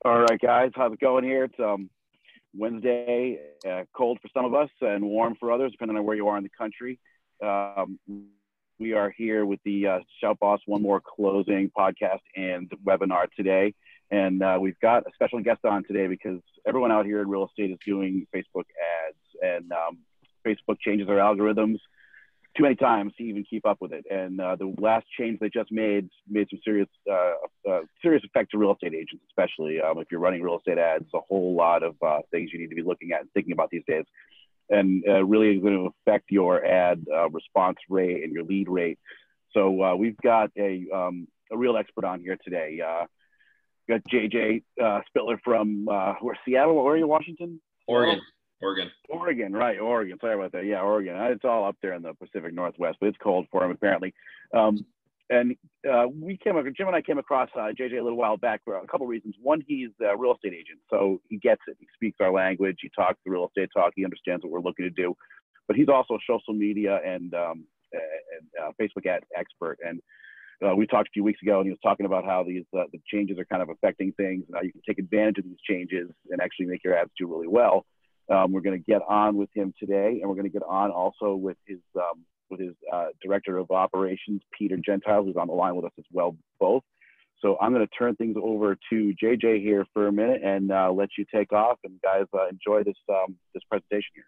All right, guys, how's it going here? It's Wednesday, cold for some of us and warm for others, depending on where you are in the country. We are here with the ShoutBoss One More Closing podcast and webinar today. And we've got a special guest on today because everyone out here in real estate is doing Facebook ads, and Facebook changes their algorithms too many times to even keep up with it. And the last change they just made some serious effect to real estate agents, especially if you're running real estate ads. A whole lot of things you need to be looking at and thinking about these days, and really is going to affect your ad response rate and your lead rate. So we've got a real expert on here today. Got JJ Spittler from Seattle. Where are you, Washington? Oregon, right, Oregon. Sorry about that. Yeah, Oregon. It's all up there in the Pacific Northwest, but it's cold for him apparently. Jim and I came across JJ a little while back for a couple of reasons. One, he's a real estate agent, so he gets it. He speaks our language. He talks the real estate talk. He understands what we're looking to do. But he's also a social media and Facebook ad expert. And we talked a few weeks ago, and he was talking about how the changes are kind of affecting things, and how you can take advantage of these changes and actually make your ads do really well. We're going to get on with him today, and we're going to get on also with his director of operations, Peter Gentile, who's on the line with us as well, both. So I'm going to turn things over to JJ here for a minute and let you take off. And guys, enjoy this presentation here.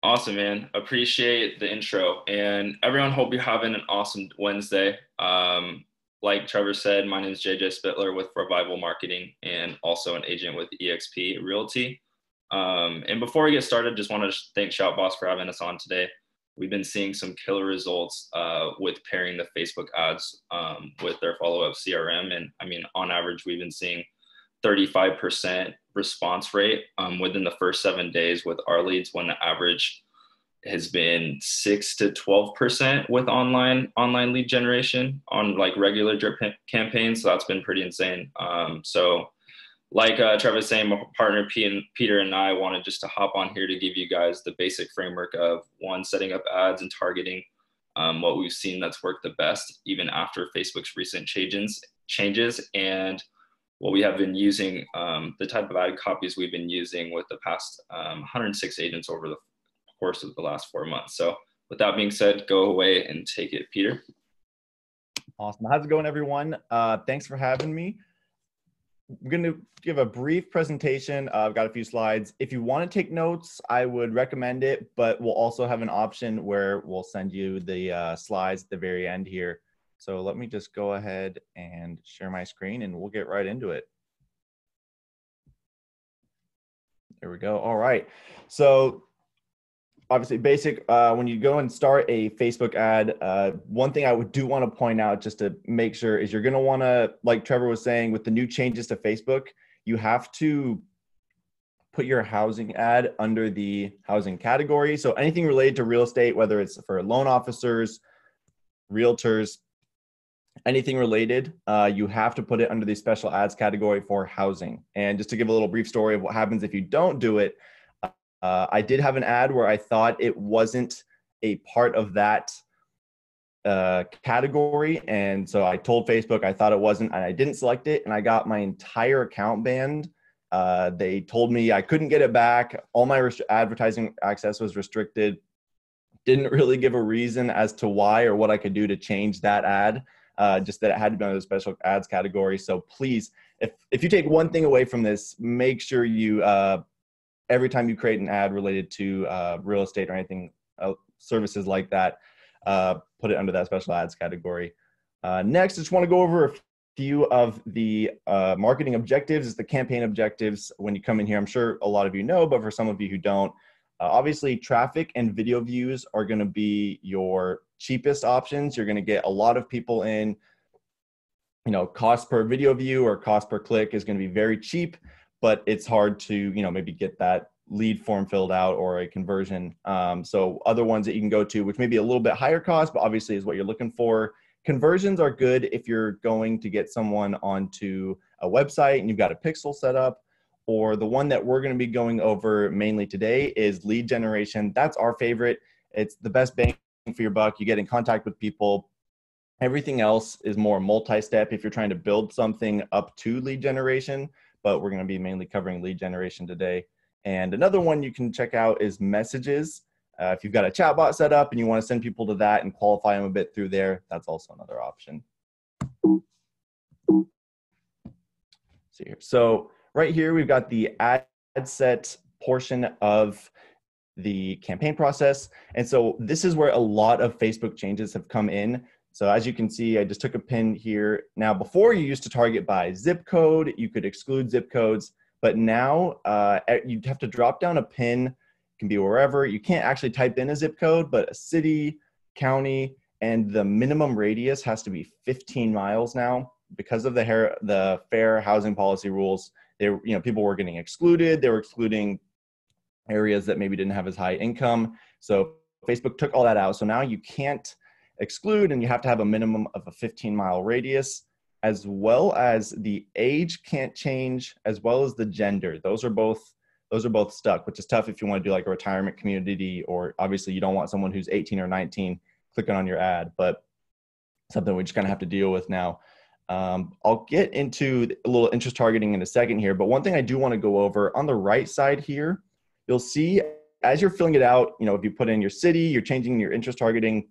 Awesome, man. Appreciate the intro, and everyone, hope you're having an awesome Wednesday. Like Trevor said, my name is JJ Spittler with Revival Marketing and also an agent with eXp Realty. And before we get started, just want to thank ShoutBoss for having us on today. We've been seeing some killer results with pairing the Facebook ads with their follow-up CRM. And I mean, on average, we've been seeing 35% response rate within the first 7 days with our leads, when the average has been 6 to 12% with online lead generation on like regular drip campaigns. So that's been pretty insane. So like Trevor was saying, my partner Peter and I wanted just to hop on here to give you guys the basic framework of, one, setting up ads and targeting what we've seen that's worked the best, even after Facebook's recent changes, and what we have been using, the type of ad copies we've been using with the past 106 agents over the course of the last 4 months. So with that being said, go away and take it, Peter. Awesome. How's it going, everyone? Thanks for having me. I'm going to give a brief presentation. I've got a few slides. If you want to take notes, I would recommend it, but we'll also have an option where we'll send you the slides at the very end here. So let me just go ahead and share my screen and we'll get right into it. There we go. All right. So obviously basic, when you go and start a Facebook ad, one thing I do want to point out just to make sure is you're going to want to, like Trevor was saying, with the new changes to Facebook, you have to put your housing ad under the housing category. So anything related to real estate, whether it's for loan officers, realtors, anything related, you have to put it under the special ads category for housing. And just to give a little brief story of what happens if you don't do it, I did have an ad where I thought it wasn't a part of that category. And so I told Facebook I thought it wasn't, and I didn't select it, and I got my entire account banned. They told me I couldn't get it back. All my advertising access was restricted. Didn't really give a reason as to why or what I could do to change that ad, just that it had to be under the special ads category. So please, if you take one thing away from this, make sure you, every time you create an ad related to real estate or anything, services like that, put it under that special ads category. Next, I just want to go over a few of the marketing objectives. It's the campaign objectives when you come in here. I'm sure a lot of you know, but for some of you who don't, obviously traffic and video views are going to be your cheapest options. You're going to get a lot of people in. You know, cost per video view or cost per click is going to be very cheap, but it's hard to, you know, maybe get that lead form filled out or a conversion. So other ones that you can go to, which may be a little bit higher cost, but obviously is what you're looking for. Conversions are good if you're going to get someone onto a website and you've got a pixel set up, or the one that we're going to be going over mainly today is lead generation. That's our favorite. It's the best bang for your buck. You get in contact with people. Everything else is more multi-step if you're trying to build something up to lead generation, but we're going to be mainly covering lead generation today. And another one you can check out is messages. If you've got a chatbot set up and you want to send people to that and qualify them a bit through there, that's also another option. See here. So right here, we've got the ad set portion of the campaign process. And so this is where a lot of Facebook changes have come in. So as you can see, I just took a pin here. Now, before you used to target by zip code, you could exclude zip codes, but now you'd have to drop down a pin. It can be wherever. You can't actually type in a zip code, but a city, county, and the minimum radius has to be 15 miles now because of the fair housing policy rules. People were getting excluded. They were excluding areas that maybe didn't have as high income. So Facebook took all that out. So now you can't exclude, and you have to have a minimum of a 15-mile radius, as well as the age can't change, as well as the gender. Those are both stuck, which is tough if you want to do like a retirement community, or obviously you don't want someone who's 18 or 19 clicking on your ad, but something we just kind of have to deal with now. I'll get into a little interest targeting in a second here, but one thing I do want to go over on the right side here, you'll see as you're filling it out, if you put in your city, you're changing your interest targeting,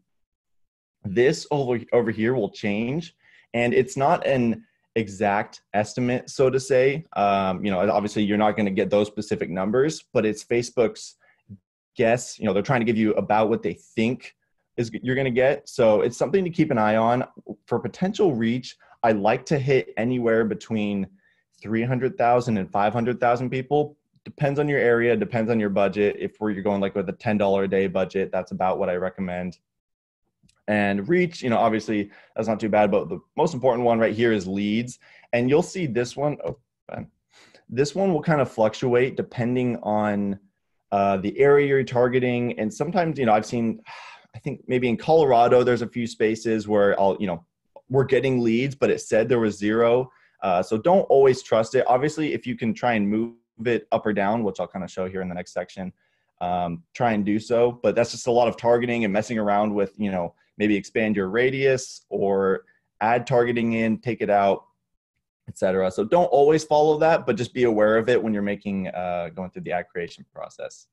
this over here will change, and it's not an exact estimate, so to say. Obviously you're not going to get those specific numbers, but it's Facebook's guess. They're trying to give you about what they think you're going to get. So it's something to keep an eye on for potential reach. I like to hit anywhere between 300,000 and 500,000 people. Depends on your area, depends on your budget. If you're going like with a $10 a day budget, that's about what I recommend. And reach, obviously that's not too bad, but the most important one right here is leads. And you'll see this one, this one will kind of fluctuate depending on the area you're targeting. And sometimes, I've seen, I think maybe in Colorado, there's a few spaces where we're getting leads, but it said there was 0. So don't always trust it. Obviously, if you can try and move it up or down, which I'll kind of show here in the next section, try and do so. But that's just a lot of targeting and messing around with, maybe expand your radius or add targeting in, take it out, etc. So don't always follow that, but just be aware of it when you're making going through the ad creation process.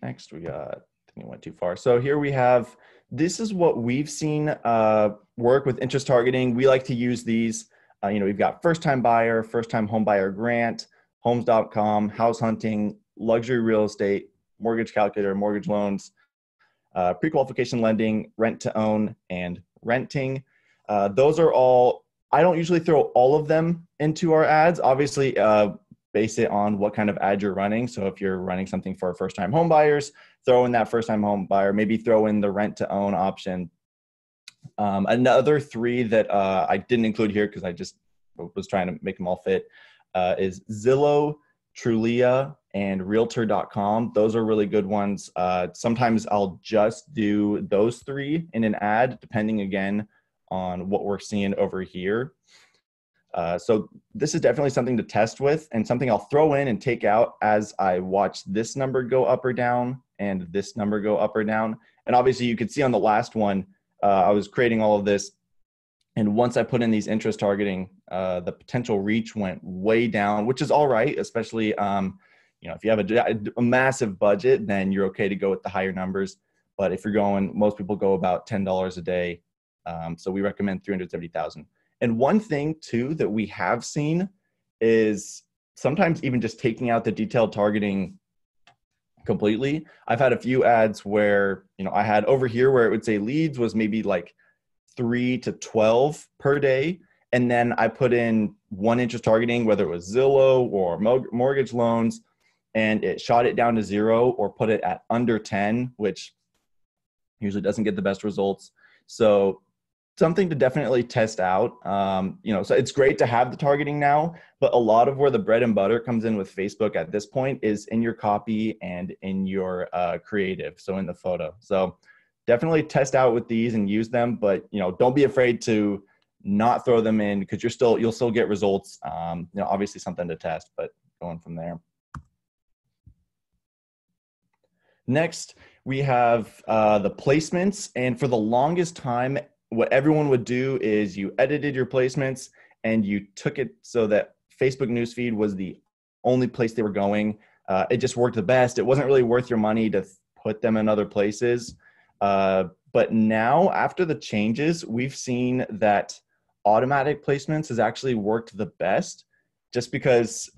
Next, we got, I think it went too far. So here we have, this is what we've seen work with interest targeting. We like to use these. We've got first-time buyer, first-time home buyer grant, homes.com, house hunting, luxury real estate, mortgage calculator, mortgage loans, pre-qualification lending, rent to own, and renting. Those are all, I don't usually throw all of them into our ads. Obviously, base it on what kind of ad you're running. So if you're running something for first-time home buyers, throw in that first-time home buyer, maybe throw in the rent to own option. Another three that I didn't include here because I just was trying to make them all fit is Zillow, Trulia, and Realtor.com. Those are really good ones. Sometimes I'll just do those three in an ad, depending again on what we're seeing over here. So this is definitely something to test with and something I'll throw in and take out as I watch this number go up or down and this number go up or down. And obviously you could see on the last one, I was creating all of this. And once I put in these interest targeting, the potential reach went way down, which is all right, especially if you have a massive budget, then you're okay to go with the higher numbers. But if you're going, most people go about $10 a day. So we recommend 370,000. And one thing too that we have seen is sometimes even just taking out the detailed targeting completely. I've had a few ads where, I had over here where it would say leads was maybe like 3 to 12 per day. And then I put in one interest targeting, whether it was Zillow or mortgage loans, and it shot it down to 0 or put it at under 10, which usually doesn't get the best results. So something to definitely test out. So it's great to have the targeting now, but a lot of where the bread and butter comes in with Facebook at this point is in your copy and in your creative, so in the photo. So definitely test out with these and use them, but don't be afraid to not throw them in because you'll still get results. Obviously something to test, but going from there. Next, we have the placements, and for the longest time, what everyone would do is you edited your placements and you took it so that Facebook newsfeed was the only place they were going. It just worked the best. It wasn't really worth your money to put them in other places. But now after the changes, we've seen that automatic placements has actually worked the best just because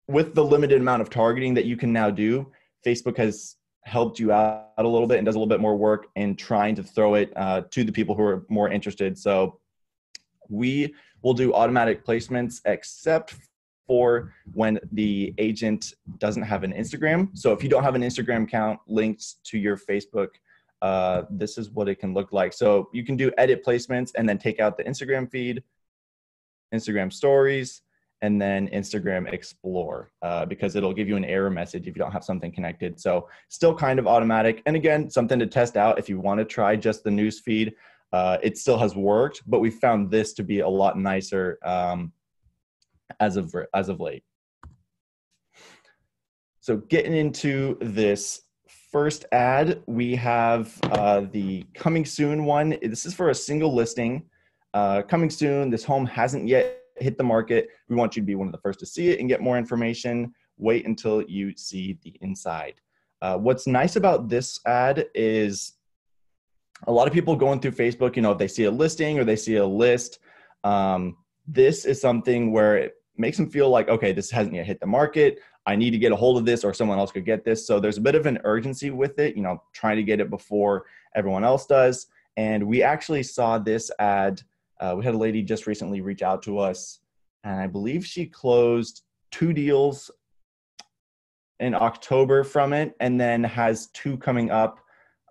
with the limited amount of targeting that you can now do, Facebook has helped you out a little bit and does a little bit more work in trying to throw it to the people who are more interested. So we will do automatic placements except for when the agent doesn't have an Instagram. So if you don't have an Instagram account linked to your Facebook, this is what it can look like. So you can do edit placements and then take out the Instagram feed, Instagram stories, and then Instagram Explore because it'll give you an error message if you don't have something connected. So still kind of automatic. And again, something to test out if you want to try just the news feed. It still has worked, but we found this to be a lot nicer as of late. So getting into this first ad, we have the coming soon one. This is for a single listing. Coming soon, this home hasn't yet hit the market. We want you to be one of the first to see it and get more information. Wait until you see the inside. What's nice about this ad is a lot of people going through Facebook, if they see a listing or they see a list, this is something where it makes them feel like, okay, this hasn't yet hit the market. I need to get a hold of this or someone else could get this. So there's a bit of an urgency with it, trying to get it before everyone else does. And we actually saw this ad. We had a lady just recently reach out to us, and I believe she closed 2 deals in October from it, and then has 2 coming up,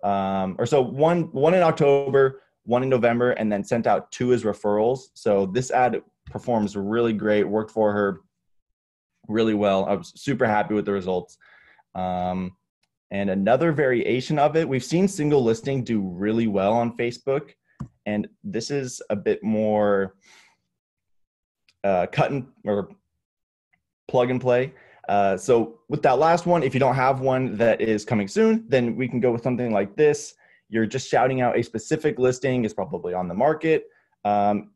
one in October, 1 in November, and then sent out 2 as referrals. So this ad performs really great, worked for her really well. I was super happy with the results. And another variation of it, we've seen single listing do really well on Facebook. And this is a bit more cut and or plug and play. So with that last one, if you don't have one that is coming soon, then we can go with something like this. You're just shouting out a specific listing is probably on the market.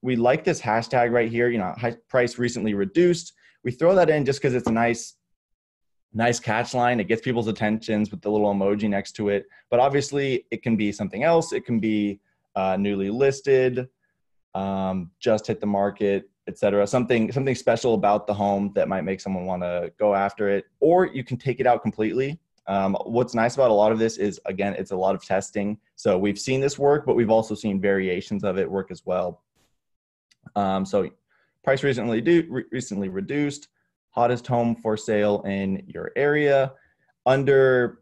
We like this hashtag right here, high price recently reduced. We throw that in just because it's a nice catch line. It gets people's attentions with the little emoji next to it. But obviously it can be something else. It can be newly listed, just hit the market, etc. Something special about the home that might make someone want to go after it, or you can take it out completely. What's nice about a lot of this is, again, it's a lot of testing. So we've seen this work, but we've also seen variations of it work as well. So price recently reduced, hottest home for sale in your area, under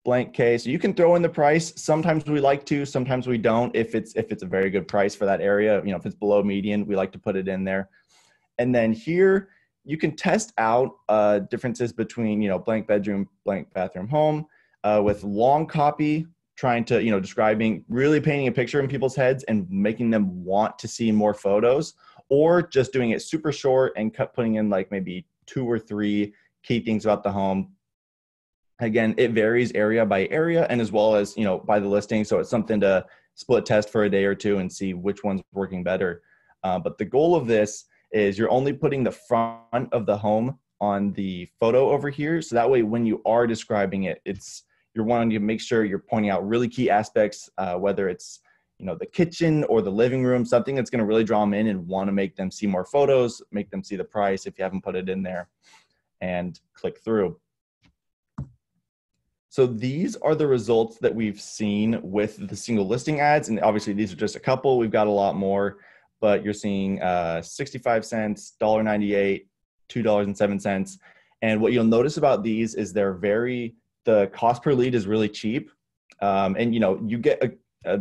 blank case. So you can throw in the price. Sometimes we like to, sometimes we don't. If it's a very good price for that area, if it's below median, we like to put it in there. And then here you can test out differences between, blank bedroom, blank bathroom home, with long copy, trying to, describing, really painting a picture in people's heads and making them want to see more photos, or just doing it super short and putting in like maybe 2 or 3 key things about the home. Again, it varies area by area and as well as, by the listing. So it's something to split test for a day or two and see which one's working better. But the goal of this is you're only putting the front of the home on the photo over here. So that way, when you are describing it, you're wanting to make sure you're pointing out really key aspects, whether it's, the kitchen or the living room, something that's going to really draw them in and want to make them see more photos, make them see the price if you haven't put it in there, and click through. So these are the results that we've seen with the single listing ads. And obviously these are just a couple. We've got a lot more, but you're seeing 65 cents, $1.98, $2.07. And what you'll notice about these is the cost per lead is really cheap. And you get a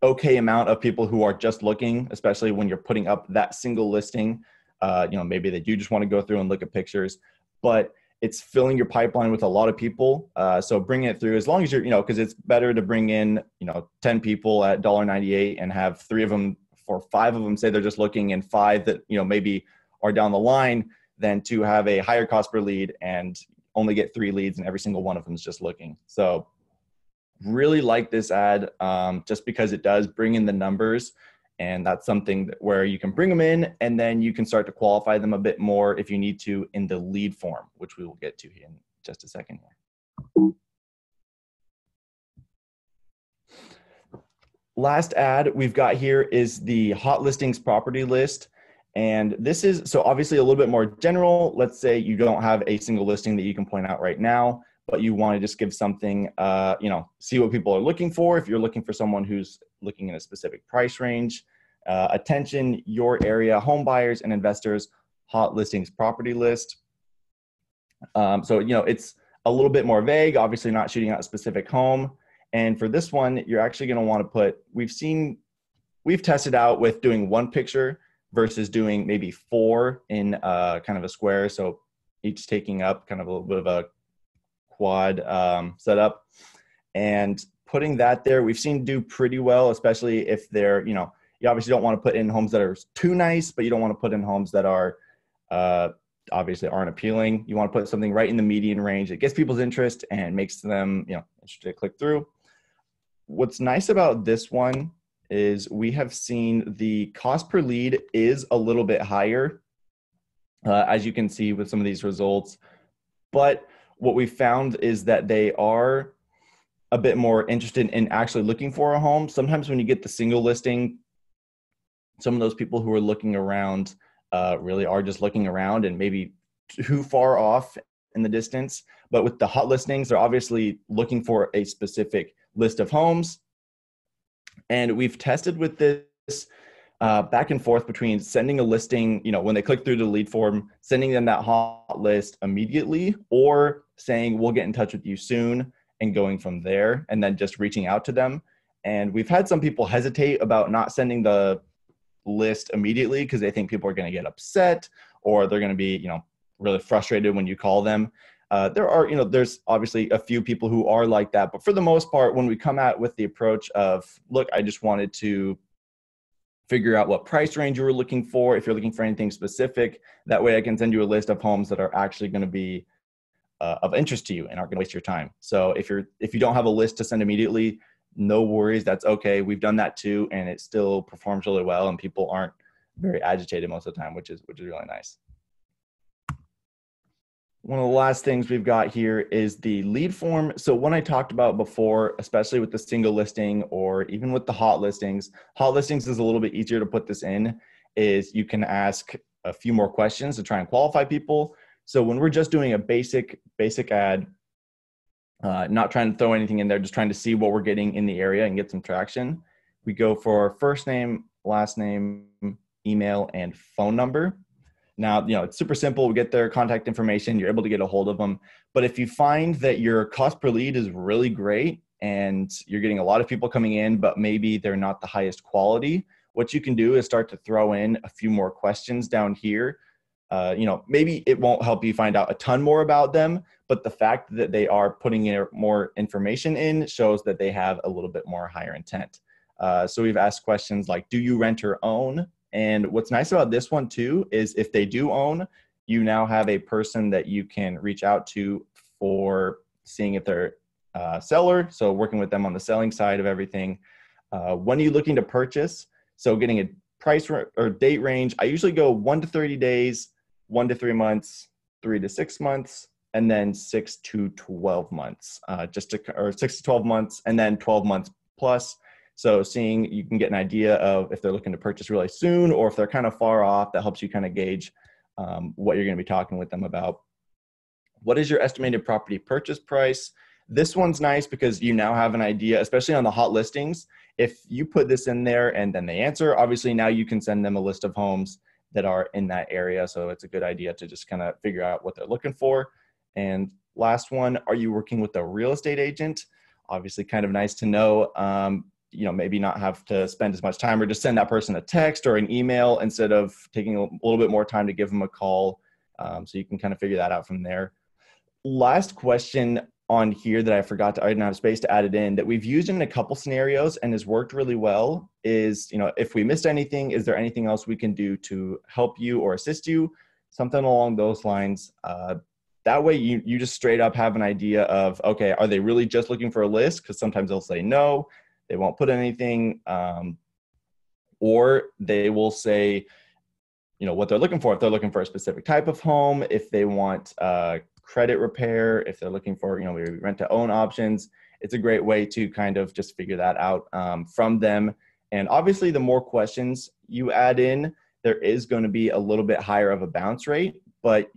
okay amount of people who are just looking, especially when you're putting up that single listing. Maybe they do just want to go through and look at pictures, but it's filling your pipeline with a lot of people. So bring it through as long as you're, because it's better to bring in, 10 people at $1.98 and have 3 of them, or 5 of them say they're just looking, and 5 that, maybe are down the line, than to have a higher cost per lead and only get 3 leads and every single one of them is just looking. So really like this ad, just because it does bring in the numbers. And that's something where you can bring them in and then you can start to qualify them a bit more if you need to in the lead form, which we will get to in just a second here. Last ad we've got here is the hot listings property list. And this is, so obviously a little bit more general. Let's say you don't have a single listing that you can point out right now, but you want to just give something, see what people are looking for. If you're looking for someone who's looking in a specific price range, attention, your area, home buyers and investors, hot listings property list. So, it's a little bit more vague, obviously not shooting out a specific home. And for this one, you're actually going to want to put, we've tested out with doing 1 picture versus doing maybe 4 in kind of a square. So each taking up kind of a little bit of a quad setup, and putting that there, we've seen do pretty well, especially if they're, you obviously don't want to put in homes that are too nice, but you don't want to put in homes that are obviously aren't appealing. You want to put something right in the median range. It gets people's interest and makes them, interested to click through. What's nice about this one is we have seen the cost per lead is a little bit higher, as you can see with some of these results. But what we found is that they are a bit more interested in actually looking for a home. Sometimes when you get the single listing, some of those people who are looking around really are just looking around and maybe too far off in the distance. But with the hot listings, they're obviously looking for a specific list of homes. And we've tested with this back and forth between sending a listing, when they click through the lead form, sending them that hot list immediately, or saying, we'll get in touch with you soon, and going from there, and then just reaching out to them. And we've had some people hesitate about not sending the list immediately because they think people are going to get upset, or they're going to be, really frustrated when you call them. There's obviously a few people who are like that, but for the most part, when we come out with the approach of, look, I just wanted to figure out what price range you were looking for, if you're looking for anything specific, that way I can send you a list of homes that are actually going to be of interest to you and aren't going to waste your time. So if you don't have a list to send immediately, no worries. That's okay. We've done that too, and it still performs really well, and people aren't very agitated most of the time, which is really nice. One of the last things we've got here is the lead form. So when I talked about before, especially with the single listing or even with the hot listings is a little bit easier to put this in, is you can ask a few more questions to try and qualify people. So when we're just doing a basic ad, not trying to throw anything in there, just trying to see what we're getting in the area and get some traction, we go for first name, last name, email, and phone number. Now, it's super simple. We get their contact information. You're able to get a hold of them. But if you find that your cost per lead is really great and you're getting a lot of people coming in, but maybe they're not the highest quality, what you can do is start to throw in a few more questions down here. Maybe it won't help you find out a ton more about them, but the fact that they are putting in more information in shows that they have a little bit more higher intent. So we've asked questions like, do you rent or own? And what's nice about this one too, is if they do own, you now have a person that you can reach out to for seeing if they're a seller. So working with them on the selling side of everything. When are you looking to purchase? So getting a price or date range, I usually go 1 to 30 days, 1 to 3 months, 3 to 6 months, and then 6 to 12 months, or 6 to 12 months, and then 12 months plus. So seeing, you can get an idea of if they're looking to purchase really soon or if they're kind of far off. That helps you kind of gauge what you're going to be talking with them about. What is your estimated property purchase price? This one's nice because you now have an idea, especially on the hot listings. If you put this in there and then they answer, obviously now you can send them a list of homes that are in that area. So it's a good idea to just kind of figure out what they're looking for. And last one, are you working with a real estate agent? Obviously kind of nice to know. Maybe not have to spend as much time or just send that person a text or an email instead of taking a little bit more time to give them a call. So you can kind of figure that out from there. Last question on here that I didn't have space to add it in, that we've used in a couple scenarios and has worked really well is, if we missed anything, is there anything else we can do to help you or assist you? Something along those lines. That way you just straight up have an idea of, okay, are they really just looking for a list? Because sometimes they'll say no. They won't put anything, or they will say, what they're looking for. If they're looking for a specific type of home, if they want credit repair, if they're looking for, rent to own options, it's a great way to kind of just figure that out from them. And obviously the more questions you add in, there is going to be a little bit higher of a bounce rate, but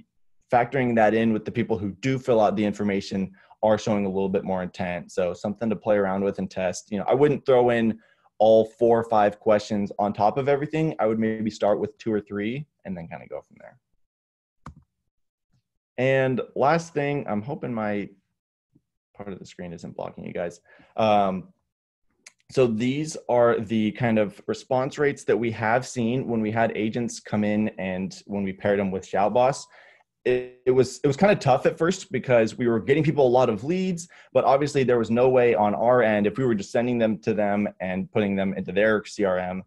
factoring that in with the people who do fill out the information are showing a little bit more intent. So something to play around with and test. I wouldn't throw in all 4 or 5 questions on top of everything. I would maybe start with 2 or 3 and then kind of go from there. And last thing, I'm hoping my part of the screen isn't blocking you guys. So these are the kind of response rates that we have seen when we had agents come in and when we paired them with ShoutBoss. It was kind of tough at first because we were getting people a lot of leads, but obviously there was no way on our end, if we were just sending them to them and putting them into their CRM,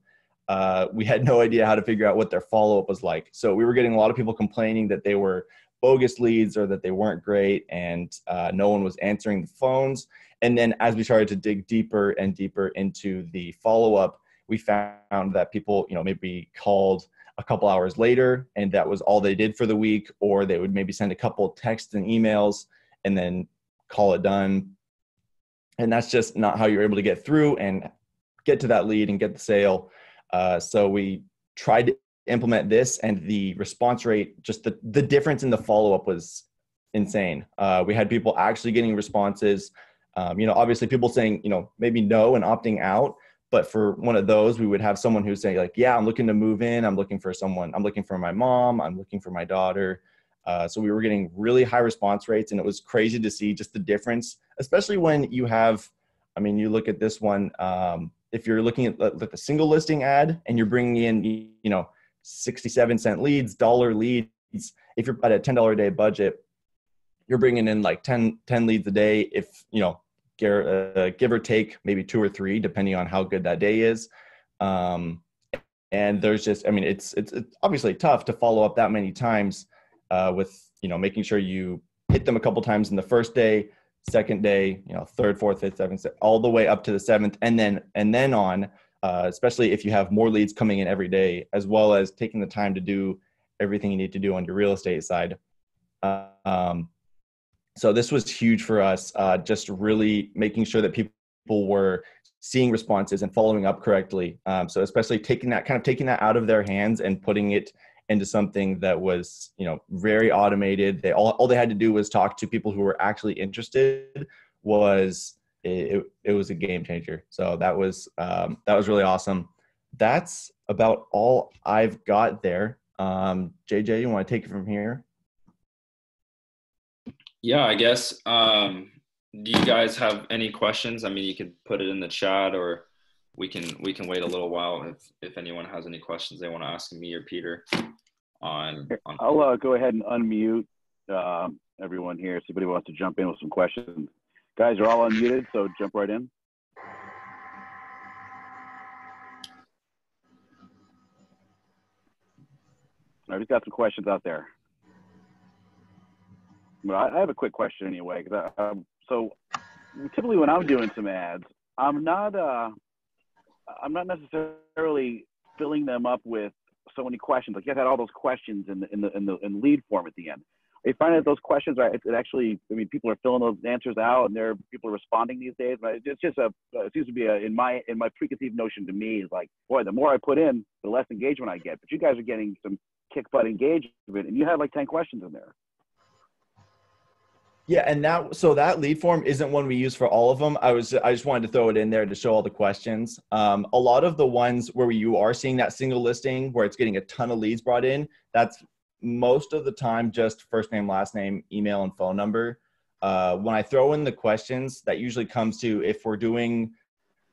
we had no idea how to figure out what their follow-up was like. So we were getting a lot of people complaining that they were bogus leads or that they weren't great, and no one was answering the phones. And then as we started to dig deeper and deeper into the follow-up, we found that people, maybe called a couple hours later and that was all they did for the week, or they would maybe send a couple texts and emails and then call it done. And that's just not how you're able to get through and get to that lead and get the sale. So we tried to implement this, and the response rate, just the difference in the follow-up was insane. We had people actually getting responses. Obviously people saying, maybe no and opting out. But for one of those, we would have someone who's saying like, yeah, I'm looking to move in. I'm looking for someone. I'm looking for my mom. I'm looking for my daughter. So we were getting really high response rates, and it was crazy to see just the difference, especially when you have, you look at this one, if you're looking at the single listing ad and you're bringing in, 67-cent leads, dollar leads. If you're at a $10 a day budget, you're bringing in like 10 leads a day. If, give or take maybe 2 or 3, depending on how good that day is. And there's just, it's obviously tough to follow up that many times with, making sure you hit them a couple times in the first day, second day, third, fourth, fifth, seventh, all the way up to the seventh, and then on, especially if you have more leads coming in every day, as well as taking the time to do everything you need to do on your real estate side. So this was huge for us, just really making sure that people were seeing responses and following up correctly. So especially taking that out of their hands and putting it into something that was, very automated. All they had to do was talk to people who were actually interested. It was a game changer. So that was really awesome. That's about all I've got there. JJ, you want to take it from here? Yeah, I guess. Do you guys have any questions? I mean, you could put it in the chat, or we can wait a little while if anyone has any questions they want to ask me or Peter. I'll go ahead and unmute everyone here. See if anybody wants to jump in with some questions. Guys, you're all unmuted, so jump right in. I just got some questions out there. Well, I have a quick question anyway. So typically when I'm doing some ads, I'm not necessarily filling them up with so many questions. Like you guys had all those questions in the lead form at the end. I find that those questions are it actually. I mean, people are filling those answers out, and people are responding these days. But it's just it seems to be in my preconceived notion to me is like, boy, the more I put in, the less engagement I get. But you guys are getting some kick butt engagement, and you had like 10 questions in there. Yeah, and that lead form isn't one we use for all of them. I just wanted to throw it in there to show all the questions. A lot of the ones where you are seeing that single listing where it's getting a ton of leads brought in, that's most of the time just first name, last name, email, and phone number. When I throw in the questions, that usually comes to if we're doing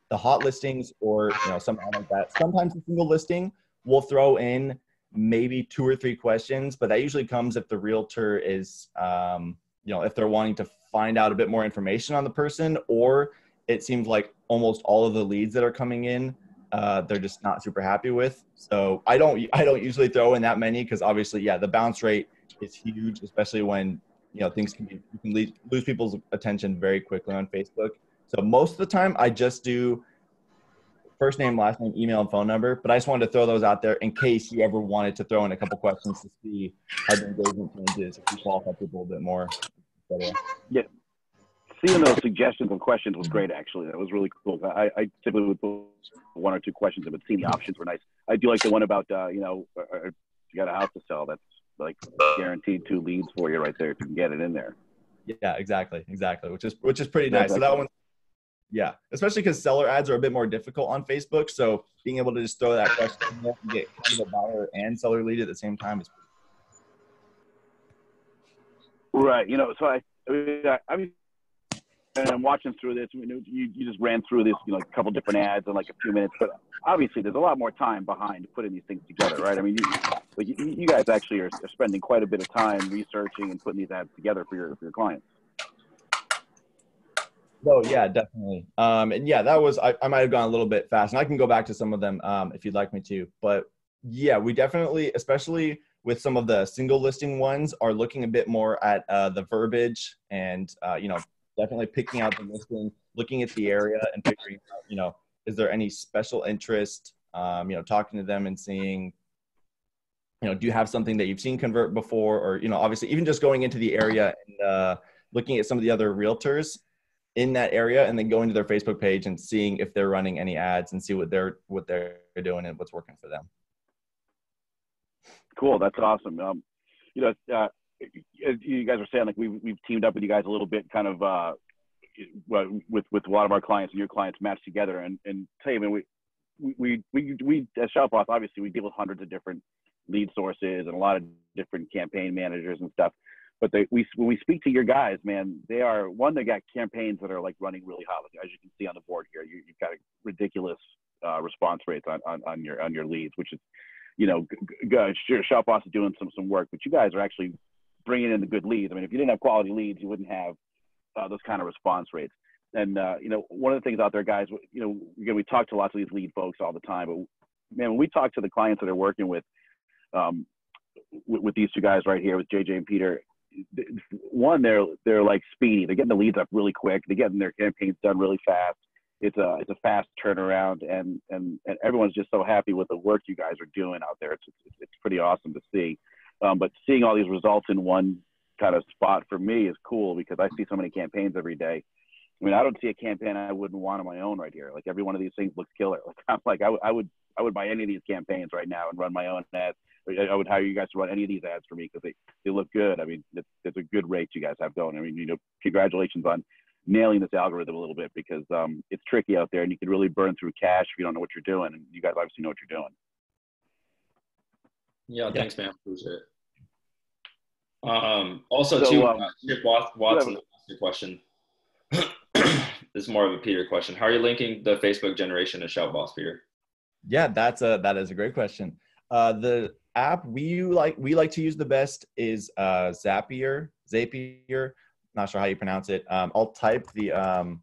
the hot listings or something like that. Sometimes a single listing, we'll throw in maybe 2 or 3 questions, but that usually comes if the realtor is if they're wanting to find out a bit more information on the person, or it seems like almost all of the leads that are coming in, they're just not super happy with. So I don't usually throw in that many because obviously, yeah, the bounce rate is huge, especially when, you can lose people's attention very quickly on Facebook. So most of the time I just do first name, last name, email, and phone number, but I just wanted to throw those out there in case you ever wanted to throw in a couple questions to see how the engagement changes, if you qualify people a bit more. Yeah, seeing those suggestions and questions was great. Actually, that was really cool. I typically would put 1 or 2 questions, but seeing the options were nice. I do like the one about you got a house to sell. That's like guaranteed 2 leads for you right there if you can get it in there. Yeah, exactly, which is pretty nice. So that one, yeah, especially because seller ads are a bit more difficult on Facebook. So being able to just throw that question in there and get kind of a buyer and seller lead at the same time is right. So I'm watching through this. You just ran through this, a couple different ads in like a few minutes, but obviously there's a lot more time behind putting these things together, right? I mean, you guys actually are spending quite a bit of time researching and putting these ads together for your clients. Oh yeah, definitely. And yeah, that was, I might have gone a little bit fast, and I can go back to some of them if you'd like me to, but yeah, we definitely, especially with some of the single listing ones, are looking a bit more at the verbiage and, definitely picking out the listing, looking at the area and figuring out, is there any special interest, talking to them and seeing, do you have something that you've seen convert before? Or, obviously even just going into the area and looking at some of the other realtors in that area and then going to their Facebook page and seeing if they're running any ads and see what they're doing and what's working for them. Cool. That's awesome. You guys were saying, like we've teamed up with you guys a little bit, kind of with a lot of our clients and your clients matched together. And tell you, man, we as ShoutBoss, obviously we deal with hundreds of different lead sources and a lot of different campaign managers and stuff. But when we speak to your guys, man, they got campaigns that are like running really hot. Like, as you can see on the board here, you've got a ridiculous response rates on your leads, which is, sure, ShoutBoss is doing some work, but you guys are actually bringing in the good leads. I mean, if you didn't have quality leads, you wouldn't have those kind of response rates. And, one of the things out there, guys, again, we talk to lots of these lead folks all the time, but man, when we talk to the clients that are working with these 2 guys right here, with JJ and Peter, one, they're like speedy. They're getting the leads up really quick. They're getting their campaigns done really fast. It's a fast turnaround, and everyone's just so happy with the work you guys are doing out there. It's pretty awesome to see. But seeing all these results in one kind of spot for me is cool because I see so many campaigns every day. I mean, I don't see a campaign I wouldn't want on my own right here. Like every one of these things looks killer. Like I'm like I would buy any of these campaigns right now and run my own ads. I would hire you guys to run any of these ads for me because they look good. I mean, it's a good rate you guys have going. I mean, congratulations on nailing this algorithm a little bit because it's tricky out there and you can really burn through cash if you don't know what you're doing. And you guys obviously know what you're doing. Yeah, thanks, man. Appreciate it. Also, too, Chip Watson asked a question. This is more of a Peter question. How are you linking the Facebook generation to ShoutBoss, Peter? Yeah, that is a great question. The app we like to use the best is Zapier. Not sure how you pronounce it. I'll type the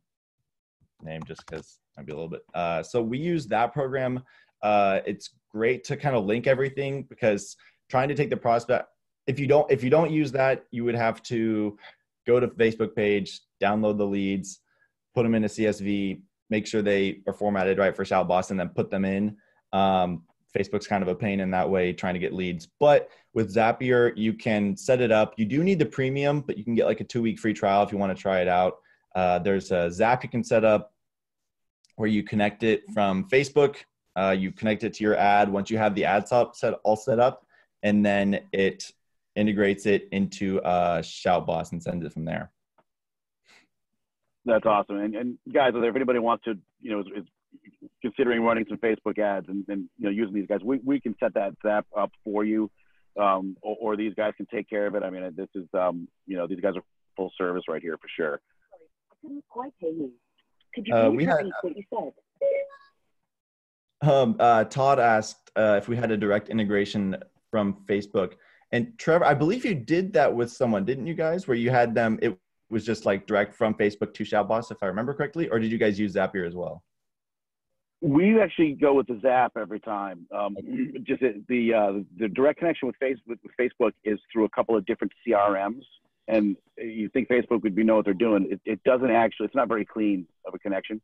name just because might be a little bit. So we use that program. It's great to kind of link everything because trying to take the prospect. If you don't use that, you would have to go to Facebook page, download the leads, put them in a CSV, make sure they are formatted right for ShoutBoss, and then put them in. Facebook's kind of a pain in that way trying to get leads. But with Zapier, you can set it up. You do need the premium, but you can get like a 2-week free trial if you want to try it out. There's a Zap you can set up where you connect it from Facebook. You connect it to your ad once you have the ad all set up, and then it integrates it into ShoutBoss and sends it from there. That's awesome. And guys, if anybody wants to, is considering running some Facebook ads and using these guys, we can set that Zap up for you, or these guys can take care of it. I mean, this is these guys are full service right here for sure. Sorry, I couldn't quite hear you. Could you please repeat what you said? Todd asked if we had a direct integration from Facebook, and Trevor, I believe you did that with someone, didn't you guys? Where you had them, it was just like direct from Facebook to ShoutBoss, if I remember correctly, or did you guys use Zapier as well? We actually go with the Zap every time. Just the direct connection with Facebook is through a couple of different CRMs, and you think Facebook would know what they're doing. It doesn't actually. It's not very clean of a connection.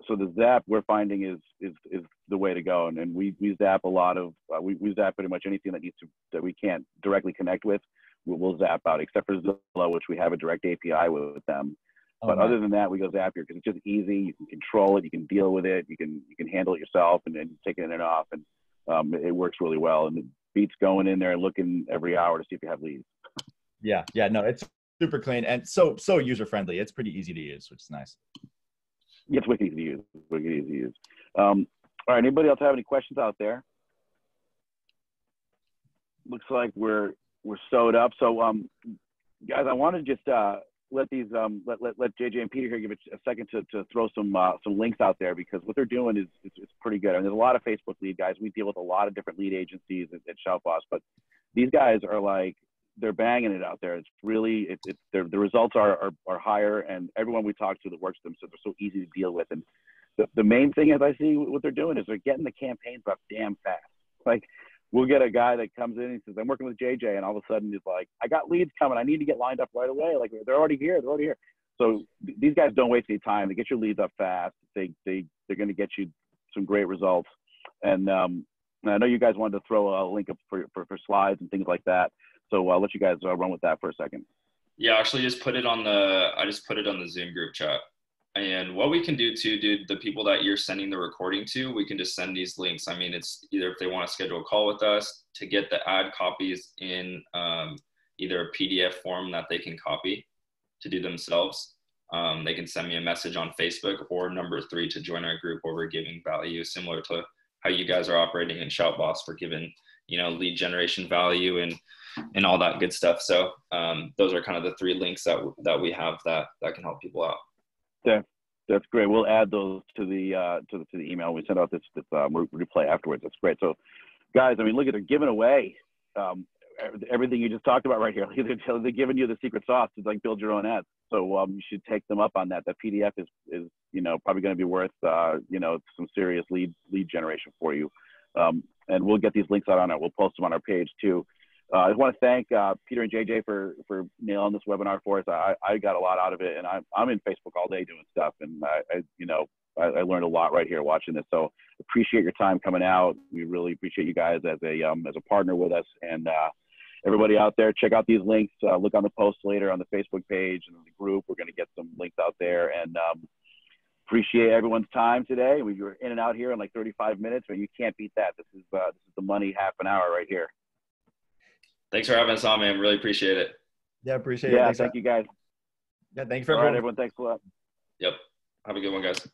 So the Zap we're finding is the way to go, and we Zap a lot of we Zap pretty much anything that we can't directly connect with. We'll Zap out, except for Zillow, which we have a direct API with them. But other than that, we go Zapier because it's just easy. You can control it. You can deal with it. You can handle it yourself and take it in and off. And it works really well. And it beats going in there and looking every hour to see if you have leads. Yeah. No, it's super clean and so user friendly. It's pretty easy to use, which is nice. Yeah, it's wicked easy to use. All right. Anybody else have any questions out there? Looks like we're sewed up. So, guys, I want to just let JJ and Peter here give it a second to throw some links out there because what they're doing is pretty good. I mean, there's a lot of Facebook lead guys. We deal with a lot of different lead agencies at ShoutBoss, but these guys are like they're banging it out there. It's really the results are higher, and everyone we talk to that works with them, so they're so easy to deal with. And the main thing as I see what they're doing is they're getting the campaigns up damn fast. Like we'll get a guy that comes in and says, I'm working with JJ. And all of a sudden he's like, I got leads coming. I need to get lined up right away. Like they're already here. So these guys don't waste any time. They get your leads up fast. They're going to get you some great results. And I know you guys wanted to throw a link up for slides and things like that. So I'll let you guys run with that for a second. Yeah, actually I just put it on the Zoom group chat. And what we can do too, dude, the people that you're sending the recording to, we can just send these links. I mean, it's either if they want to schedule a call with us to get the ad copies in either a PDF form that they can copy to do themselves. They can send me a message on Facebook, or number 3 to join our group where we're giving value similar to how you guys are operating in ShoutBoss. We're giving, lead generation value and all that good stuff. So those are kind of the 3 links that we have that can help people out. That's great. We'll add those to the email. We send out this replay afterwards. That's great. So, guys, I mean, look at they're giving away everything you just talked about right here. They're giving you the secret sauce to like build your own ads. So you should take them up on that. That PDF is probably going to be worth some serious lead generation for you. And we'll get these links out on it. We'll post them on our page too. I just want to thank Peter and JJ for nailing this webinar for us. I got a lot out of it, and I'm in Facebook all day doing stuff, and I learned a lot right here watching this. So appreciate your time coming out. We really appreciate you guys as a partner with us, and everybody out there, check out these links. Look on the post later on the Facebook page and the group. We're going to get some links out there, and appreciate everyone's time today. We were in and out here in like 35 minutes, but you can't beat that. This is the money half an hour right here. Thanks for having us on, man. Really appreciate it. Yeah, appreciate it. Yeah, Thanks, thank you guys. Yeah, thank you for All everyone. right, everyone. Thanks a lot. Yep. Have a good one, guys.